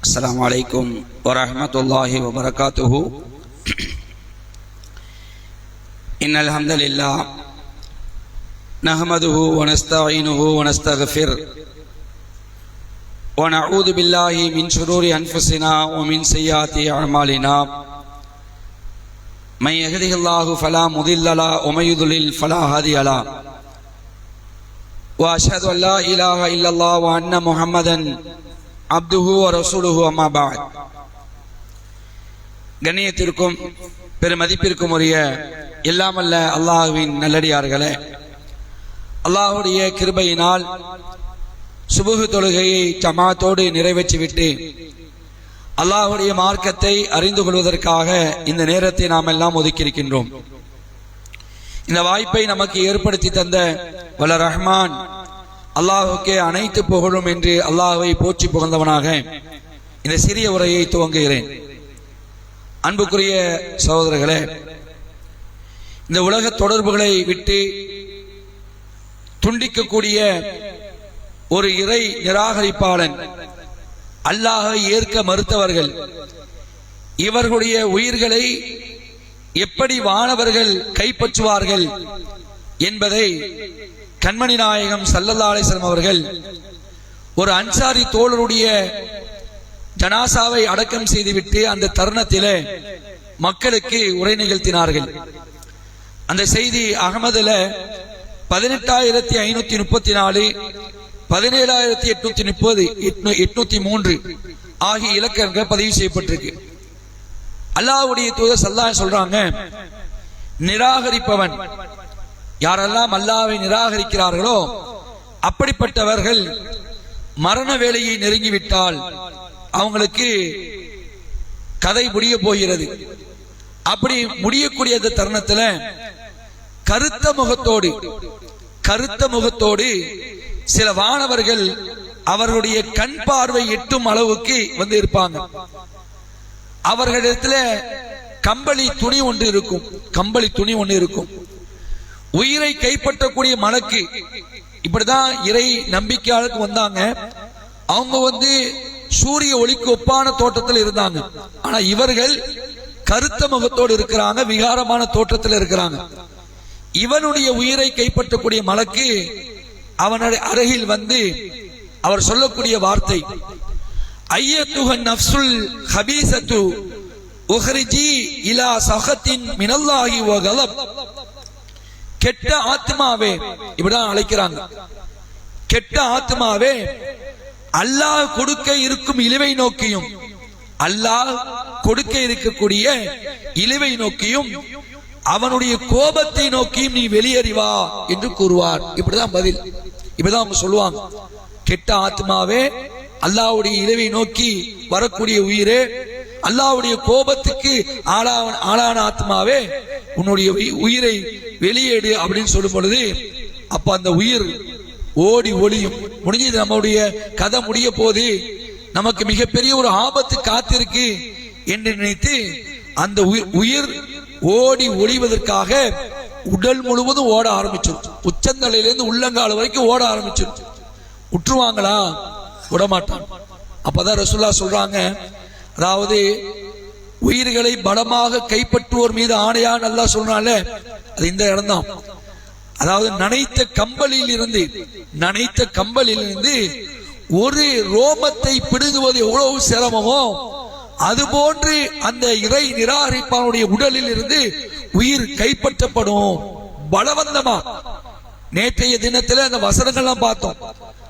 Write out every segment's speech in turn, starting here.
السلام عليكم ورحمة الله وبركاته. إن الحمد لله نحمده ونستعينه ونستغفره ونعوذ بالله من شرور أنفسنا ومن سيئات أعمالنا. من يهده الله فلا مضل له ومن يضلل فلا هادي له. وأشهد أن لا إله إلا الله وأن محمدا அப்துஹு வ ரசூலுஹு அம்மா பஅத். கண்ணியத்திற்கும் பெருமதிப்பிற்கும் உரிய எல்லாமல்ல அல்லாஹ்வின் நல்லடியார்களே, அல்லாஹ்வுடைய கிருபையினால் சுபுஹ் தொழுகையை ஜமாத்தோடு நிறைவேற்றிவிட்டு அல்லாஹ்வுடைய மார்க்கத்தை அறிந்து கொள்வதற்காக இந்த நேரத்தை நாம் எல்லாம் ஒதுக்கியிருக்கின்றோம். இந்த வாய்ப்பை நமக்கு ஏற்படுத்தி தந்த வல்ல ரஹ்மான் அல்லாஹுக்கே அனைத்து புகழும் என்று அல்லாஹ்வை போற்றி புகழ்ந்தவனாக இந்த சிறிய உரையை துவங்குகிறேன். அன்புக்குரிய சகோதரர்களே, இந்த உலக தொடர்புகளை விட்டு துண்டிக்கக்கூடிய ஒரு இறை நிராகரிப்பாளன், அல்லாஹை ஏற்க மறுத்தவர்கள், இவர்களுடைய உயிர்களை எப்படி வானவர்கள் கைப்பற்றுவார்கள் என்பதை கண்மணி நாயகம் ஸல்லல்லாஹு அலைஹி வஸல்லம் அவர்கள் ஒரு அன்சாரி தோழருடைய ஜனாசாவை அடக்கம் செய்துவிட்டு அந்த தருணத்திலே மக்களுக்கு உரை நிகழ்த்தினார்கள். அந்த செய்தி அகமதுல 18,534, 17,830, 803 ஆகிய இலக்கங்கள் பதிவு செய்யப்பட்டிருக்கு. அல்லாஹ்வுடைய தூதர் ஸல்லல்லாஹு அலைஹி சொல்றாங்க, நிராகரிப்பவன், யாரெல்லாம் அல்லாஹ்வை நிராகரிக்கிறார்களோ அப்படிப்பட்டவர்கள் மரண வேளையை நெருங்கிவிட்டால் அவங்களுக்கு கதை முடிய போகிறது. அப்படி முடியக்கூடிய அந்த தருணத்துல கருத்த முகத்தோடு சில வானவர்கள் அவர்களுடைய கண் பார்வை எட்டும் அளவுக்கு வந்து இருப்பாங்க. அவர்களிடத்துல கம்பளி துணி ஒன்று இருக்கும். உயிரை கைப்பற்றக்கூடிய மலக்கு, இப்படிதான் இறை நம்பிக்கையாளருக்கு வந்தாங்க. அவங்க சூரிய ஒளிக்கு ஒப்பான தோற்றத்தில் இருந்தாங்க. ஆனா இவர்கள் கருத்த முகத்தோடு இருக்கிறாங்க, விகாரமான தோற்றத்தில் இருக்கிறாங்க. இவனுடைய உயிரை கைப்பற்றக்கூடிய மலக்கு அவனுடைய அருகில் வந்து அவர் சொல்லக்கூடிய வார்த்தை, ஐயத்துஹன் நஃப்சுல் ஹபீஸத்து உஹ்ரிஜி இலா சஹத்தின் மினல்லாஹி வ கலப். கெட்ட ஆத்மாவே, இப்படிதான் அழைக்கிறாங்க. கெட்ட ஆத்மாவே, அல்லாஹ் கொடுக்க இருக்கும் இழிவை நோக்கியும், அல்லாஹ் கொடுக்க இருக்கக்கூடிய இழிவை நோக்கியும் அவனுடைய கோபத்தை நோக்கியும் நீ வெளியேறிவா என்று கூறுவார். இப்படிதான் பதில். இப்படிதான் அவங்க சொல்லுவாங்க. கெட்ட ஆத்மாவே, அல்லாஹ்வுடைய இழிவை நோக்கி வரக்கூடிய உயிரே, அல்லாஹ்வுடைய கோபத்துக்கு ஆளான ஆத்மாவே, உன்னுடைய உயிரை வெளியேடு அப்படின்னு சொல்லும் பொழுது அப்ப அந்த உயிர் ஓடி ஒளியும். முடிஞ்சது, நம்முடைய கதை முடிய போது, நமக்கு மிகப்பெரிய ஒரு ஆபத்து காத்திருக்கு என்று நினைத்து அந்த உயிர் ஓடி ஒளிவதற்காக உடல் முழுவதும் ஓட ஆரம்பிச்சிடும். உச்சந்தலையிலிருந்து உள்ளங்கால வரைக்கும் ஓட ஆரம்பிச்சிடும். உற்றுவாங்களா? விடமாட்டான். அப்பதான் ரசூலுல்லாஹ் சொல்றாங்க, அதாவது உயிர்களை பலமாக கைப்பற்றுவோர் மீது ஆணையான் அல்லாஹ் சொல்றாங்க. அது இந்த இடம்தான். அதாவது நனைத்த கம்பளில் இருந்து ஒரு ரோமத்தை பிடுங்குவது எவ்வளவு சிரமமோ அதுபோன்று அந்த இறை நிராகரிப்பானுடைய உடலில் இருந்து உயிர் கைப்பற்றப்படும் பலவந்தமா. நேற்றைய தினத்தில் அந்த வசனங்கள்லாம் பார்த்தோம்.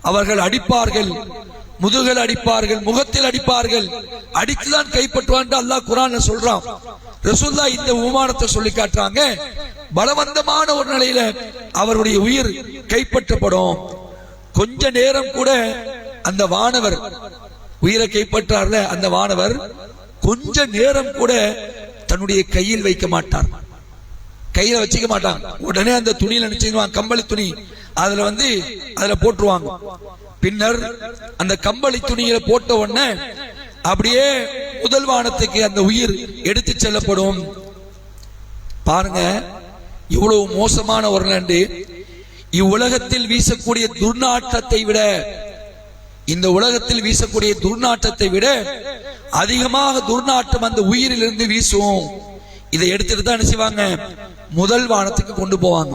அவர்கள் அடிப்பார்கள், முதுகில் அடிப்பார்கள், முகத்தில் அடிப்பார்கள், அடித்துதான் கைப்பற்றுவான் அல்லாஹ் குர்ஆன்ல சொல்றான். ரசூலுல்லாஹ் இந்த உமானத்தை சொல்லி காட்டுறாங்க. பலவந்தமான ஒரு நிலையில அவருடைய உயிர் கைப்பற்றப்படும். கொஞ்ச நேரம் கூட அந்த வானவர் உயிரை கைப்பற்றார்ல, அந்த வானவர் கொஞ்ச நேரம் கூட தன்னுடைய கையில் வைக்க மாட்டார், கையில வச்சுக்க மாட்டாங்க. உடனே அந்த துணியில நினைச்சுவாங்க, கம்பளி துணி, அதுல போட்டுருவாங்க. பின்னர் அந்த கம்பளி துணியில போட்ட உடனே அப்படியே முதல் வானத்துக்கு அந்த உயிர் எடுத்து செல்லப்படும். பாருங்க எவ்வளவு மோசமான ஒரு நண்டு. இவ்வுலகத்தில் வீசக்கூடிய துர்நாற்றத்தை விட இந்த உலகத்தில் வீசக்கூடிய துர்நாற்றத்தை விட அதிகமாக துர்நாற்றம் அந்த உயிரிலிருந்து வீசும். இதை எடுத்துட்டு தான் என்ன செய்வாங்க, முதல் வானத்துக்கு கொண்டு போவாங்க.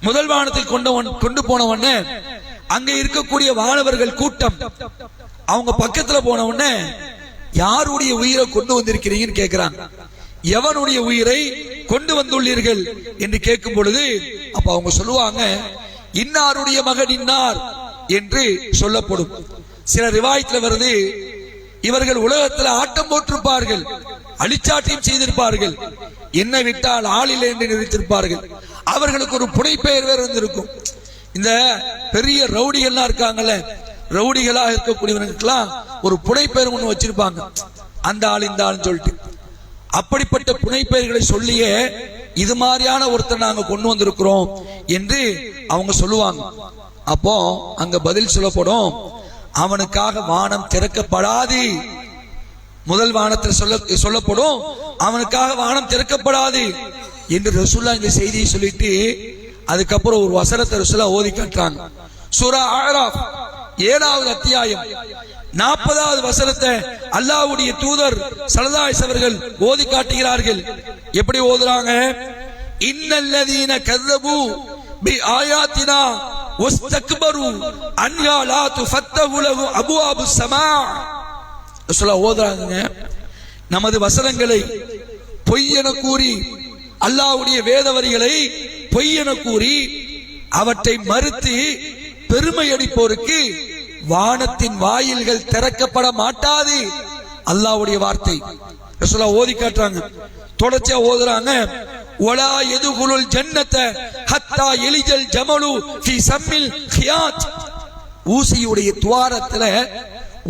முதல் வானத்துக்கு கொண்டு போன உடனே அங்க இருக்கக்கூடிய வானவர்கள் கூட்டம் அவங்க பக்கத்துல போன உடனே யாருடைய உயிரை கொண்டு வந்திருக்கிறீங்கன்னு கேட்கிறாங்க. எவனுடைய உயிரை கொண்டு வந்துள்ளீர்கள் என்று கேட்கும் பொழுது அப்ப அவங்க சொல்லுவாங்க, இன்னாருடைய மகன் இன்னார் என்று சொல்லப்படும். சில ரிவாயத்துல வருது, இவர்கள் உலகத்தில் ஆட்டம் போட்டிருப்பார்கள், அழிச்சாட்டியம் செய்திருப்பார்கள், என்ன விட்டால் ஆளில்லை என்று நினைத்திருப்பார்கள். அவர்களுக்கு ஒரு புனைப்பெயர் வேறு இருந்திருக்கும். இந்த பெரிய ரவுடிகள்லாம் இருக்காங்கல்ல, ரவுடிகளாக இருக்கக்கூடியவர்களுக்கெல்லாம் ஒரு புனைப்பெயர் ஒண்ணு வச்சிருப்பாங்க, அந்த ஆள் இந்த ஆள்னு சொல்லிட்டு. அப்படிப்பட்ட புனைப்பெயர்களை சொல்லியே இது மாதிரியான ஒருத்தர் நாங்க கொண்டு வந்திருக்கிறோம் என்று அவங்க சொல்லுவாங்க. அப்போ அங்க பதில் சொல்லப்படும், அவனுக்காக வானம் திறக்கப்படாது. முதல் வானத்தில் சொல்லப்படும், அவனுக்காக வானம் திறக்கப்படாது என்று ரசூலுல்லாஹ் இந்த செய்தியை சொல்லிட்டு அதுக்கப்புறம் ஒரு வசனத்தை ரசூலுல்லாஹ் ஓதி காட்டுறாங்க. சூரா அஅராஃப் 7வது அத்தியாயம் 40வது வசனத்தை அல்லாஹ்வுடைய தூதர் ஸல்லல்லாஹு அலைஹி அவர்கள் ஓதி காட்டுகிறார்கள். எப்படி ஓதுறாங்க? இன்னல்லதீன கذبு பிஆயாத்தினா வஸ்தக்பரு அன்ஹா லா துஃபத்தஹு லஹு அபுவாபுஸ் ஸமா. ரசூலுல்லாஹ் ஓதுறாங்க, நமது வசனங்களை பொய் என கூறி, அல்லாஹ்வுடைய வேத வரிகளை பொய் என கூறி அவற்றை மறுத்து பெருமை அடிப்போருக்கு வானத்தின் வாயில்கள் திறக்கப்பட மாட்டாது. அல்லாஹ்வுடைய வார்த்தை ரசூலுல்லாஹ் ஓதி காட்டுறாங்க. தொடர்ச்சியா ஓதுறாங்க, வலா யதுகுலுல் ஜன்னத ஹத்தா எலிஜல் ஜமலு ஃபீ சம்மில் கியாத். ஊசியுடைய துவாரத்துல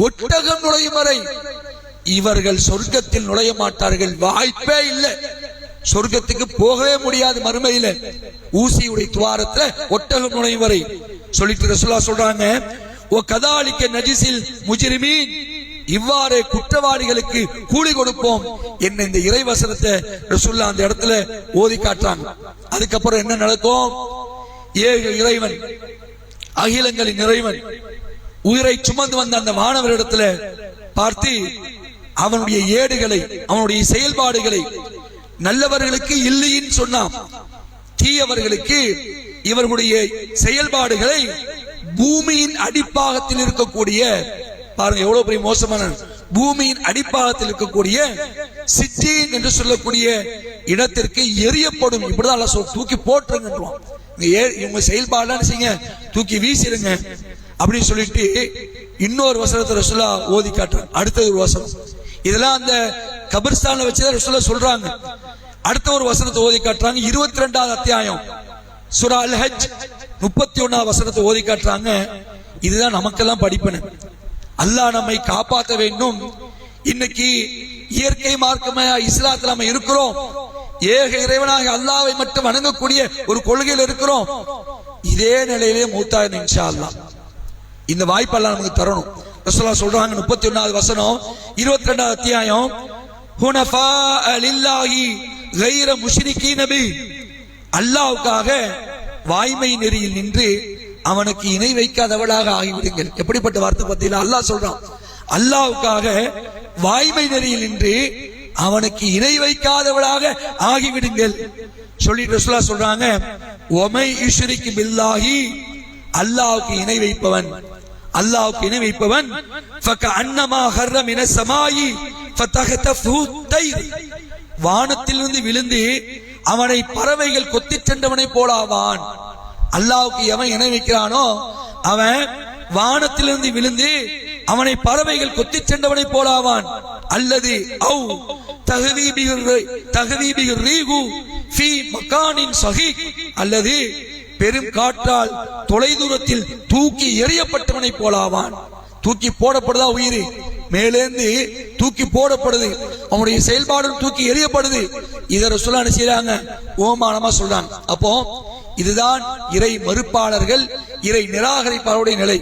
ஒட்டகம் நுழையும் வரை இவர்கள் சொர்க்கத்தில் நுழைய மாட்டார்கள், வாய்ப்பே இல்லை, சொர்க்கத்துக்கு போகவே முடியாது மறுமையில, ஊசியுடைய துவாரத்துல ஒட்டகம் நுழையும் வரை சொல்லிட்டு ரசூலுல்லாஹ் சொல்றாங்க, ஓ கதாலிக்க நஜிசில் முஜ்ரிமீன், இவ்வாறு குற்றவாளிகளுக்கு கூலி கொடுப்போம் என்ன இந்த இறைவசனத்தை ரசூலுல்லாஹ் அந்த இடத்துல ஓதி காட்டுறாங்க. அதுக்கப்புறம் என்ன நடக்கும்? ஏக இறைவன், அகிலங்களின் இறைவன் உயிரை சுமந்து வந்த அந்த மாணவரிடத்துல பார்த்து அவனுடைய ஏடுகளை, அவனுடைய செயல்பாடுகளை நல்லவர்களுக்கு இல்லைன்னு சொன்னான், தீயவர்களுக்கு இவர்களுடைய செயல்பாடுகளை பூமியின் அடிப்பாகத்தில் இருக்கக்கூடிய, பாருங்க எவ்வளவு பெரிய மோசமான, பூமியின் அடிப்பாகத்தில் இருக்கக்கூடிய சிஜ்ஜீன் என்று சொல்லக்கூடிய இடத்திற்கு எரியப்படும். இப்படிதான் அல்லாஹ் தூக்கி போட்டுருங்கன்றான். இவங்க செயல்பாடுலாம் செய்யுங்க, தூக்கி வீசிடுங்க அப்படின்னு சொல்லிட்டு இன்னொரு வசனத்தை ரசூலுல்லாஹ் ஓதி காட்டுறாங்க. அடுத்த ஒரு வசனம், இதெல்லாம் அந்த கபர்ஸ்தான்ல வச்சுதான் ரசூலுல்லாஹ் சொல்றாங்க. அடுத்த ஒரு வசனத்தை ஓதி காட்டுறாங்க. 22வது அத்தியாயம் சூரா அல் ஹஜ் 31வது வசனத்தை ஓதி காட்டுறாங்க. இதுதான் நமக்கெல்லாம் படிப்பன. அல்லாஹ் நம்மை காப்பாற்ற வேண்டும். இன்னைக்கு இயற்கை மார்க்கமா இஸ்லாத்துல நம்ம இருக்கிறோம், ஏக இறைவனாக அல்லாஹ்வை மட்டும் வணங்கக்கூடிய ஒரு கொள்கையில் இருக்கிறோம். இதே நிலையிலே மூத்தாயிரம் இன்ஷா அல்லாஹ் இந்த வாய்ப்பு அல்லாஹ் நமக்கு தரணும். ரசூலுல்லாஹ் சொல்றாங்க 31வது வசனம் 22வது அத்தியாயம், ஹுனஃபா லில்லாஹி கைர முஷ்ரிகீன பி, அல்லாஹ்வுக்காக வாய்மை நெறியில் நின்று அவனுக்கு இணை வைக்காதவளாக ஆகிவிடுங்கள். எப்படிப்பட்ட வார்த்தை பத்தியில அல்லாஹ் சொல்றான், அல்லாஹ்வுக்காக வாய்மை நெறியில் நின்று அவனுக்கு இணை வைக்காதவளாக ஆகிவிடுங்கள் சொல்லிட்டு ரசூலுல்லாஹ் சொல்றாங்க, ஒமை யுஷ்ரிக் பில்லாஹி, அல்லாஹ்வுக்கு இணை வைப்பவன், அல்லாஹ்வுக்கு இணை வைப்பவன் ஃபகஅன்னமா ஹர்ர மினஸ் ஸமாயி ஃபதஹதஃபு தைர், வானத்திலிருந்து விழுந்து அவனை பறவைகள் கொத்திச் சென்றவனை போலாவான். அல்லாஹ்வுக்கு எவன் இணை வைக்கிறானோ அவன் வானத்திலிருந்து விழுந்து அவனை பறவைகள் கொத்திச் சென்றவனை போலாவான். அல்லது அவு தஹ்வீபிஹி ரீஹு ஃபீ மகானின் ஸஹீக், அல்லது பெரும் காற்றால் தொலைதூரத்தில் தூக்கி எறியப்பட்டவனை போலாவான். தூக்கி போடப்படுதா உயிர், மேலேந்து தூக்கி போடப்படுது, அவனுடைய செயல்பாடும் தூக்கி எறியப்படுது. இதை ரசூலுல்லாஹ் செய்றாங்க, ஓமானமா சொல்றாங்க. அப்போ இதுதான் இறை மறுப்பாளர்கள், இறை நிராகரிப்பாளருடைய நிலை.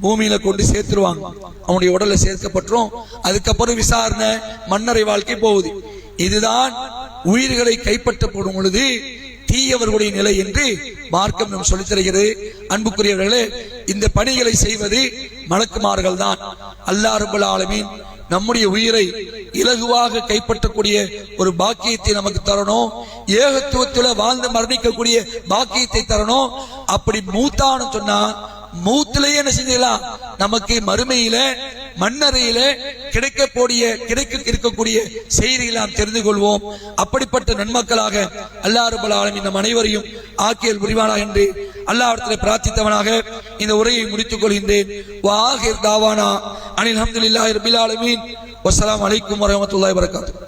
பூமியில கொண்டு சேர்த்துருவாங்க, அவனுடைய உடல்ல சேர்க்கப்பட்டுரும். அதுக்கப்புறம் விசாரணை, மன்னரை வாழ்க்கை போகுது. இதுதான் உயிர்களை கைப்பற்றப்படும் பொழுது தீயவர்களுடைய நிலை என்று மார்க்கம் நம் சொல்லித் தருகிறது. அன்புக்குரியவர்களே, இந்த பணிகளை செய்வது மலக்குமார்கள் தான். அல்லாஹ் ரப்பல் ஆலமீன் நம்முடைய உயிரை இலகுவாக கைப்பற்றக்கூடிய ஒரு பாக்கியத்தை நமக்கு தரணும். ஏகத்துவத்தில் வாழ்ந்து மரணிக்கக்கூடிய பாக்கியத்தை தரணும். அப்படி மூத்தான்னு சொன்னா மூத்திலேயே என்ன செஞ்சலாம், நமக்கு மறுமையில மண்ணறையில கிடைக்க இருக்கக்கூடிய செய்திகளை நாம் தெரிந்து கொள்வோம். அப்படிப்பட்ட நன்மக்களாக அல்லாஹ் ரப்பல் ஆலமீன் நம் அனைவரையும் ஆக்கியல் புரிவானாக என்று அல்லாஹ்விடத்தில் பிரார்த்தித்தவனாக இந்த உரையை முடித்துக் கொள்கின்றேன். வஆகிர் தாவானா அனில் ஹம்துலில்லாஹி ரப்பில் ஆலமீன். வஸ்ஸலாமு அலைக்கும் வரஹ்மத்துல்லாஹி வபரகாத்துஹு.